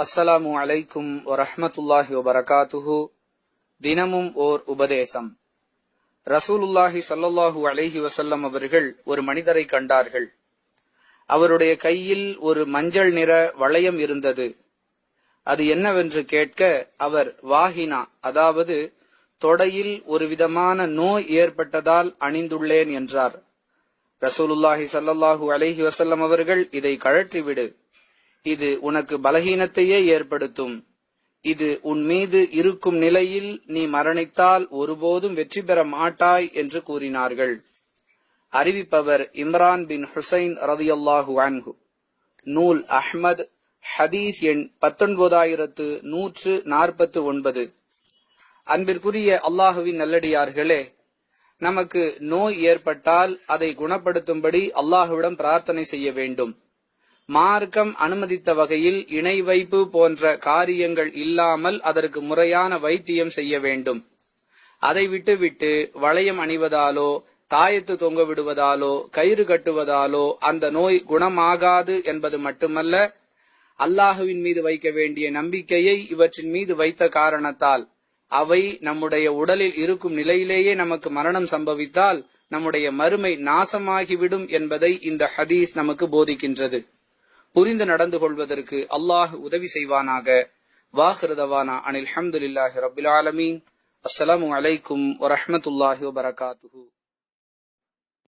அஸ்ஸலாமு அலைக்கும் வரஹ்மத்துல்லாஹி வபரகாத்துஹு. தினமும் ஓர் உபதேசம். ரசூலுல்லாஹி ஸல்லல்லாஹு அலைஹி வஸல்லம் அவர்கள் ஒரு மனிதரை கண்டார்கள். அவருடைய கையில் ஒரு மஞ்சள் நிற வளையம் இருந்தது. அது என்னவென்று கேட்க, அவர் வாஹினா, அதாவது தொடையில் ஒரு விதமான நோய் ஏற்பட்டதால் அணிந்துள்ளேன் என்றார். ரசூலுல்லாஹி ஸல்லல்லாஹு அலைஹி வஸல்லம் அவர்கள், இதை கழற்றிவிடு, இது உனக்கு பலகீனத்தையே ஏற்படுத்தும். இது உன் மீது இருக்கும் நிலையில் நீ மரணித்தால் ஒருபோதும் வெற்றி பெற மாட்டாய் என்று கூறினார்கள். அறிவிப்பவர் இம்ரான் பின் ஹுசைன் ரலியல்லாஹு அன்ஹு. நூல் அஹ்மத், ஹதீஸ் எண் 19149. அன்பிற்குரிய அல்லாஹுவின் நல்லடியார்களே, நமக்கு நோய் ஏற்பட்டால் அதை குணப்படுத்தும்படி அல்லாஹுவிடம் பிரார்த்தனை செய்ய வேண்டும். மார்க்கம் அனுமதித்த வகையில் இணை வைப்பு போன்ற காரியங்கள் இல்லாமல் அதற்கு முறையான வைத்தியம் செய்ய வேண்டும். அதை விட்டுவிட்டு வளையம் அணிவதாலோ, தாயத்து தொங்க விடுவதாலோ, கயிறு கட்டுவதாலோ அந்த நோய் குணமாகாது என்பது மட்டுமல்ல, அல்லாஹுவின் மீது வைக்க வேண்டிய நம்பிக்கையை இவற்றின் மீது வைத்த காரணத்தால் அவை நம்முடைய உடலில் இருக்கும் நிலையிலேயே நமக்கு மரணம் சம்பவித்தால் நம்முடைய மறுமை நாசமாகிவிடும் என்பதை இந்த ஹதீஸ் நமக்கு போதிக்கின்றது. புரிந்து நடந்து கொள்வதற்கு அல்லாஹ் உதவி செய்வானாக. வாஹிரு தவானா அனில் ஹம்துலில்லாஹி ரப்பில் ஆலமீன். அஸ்ஸலாமு அலைக்கும் வரஹ்மத்துல்லாஹி வபரகாத்துஹு.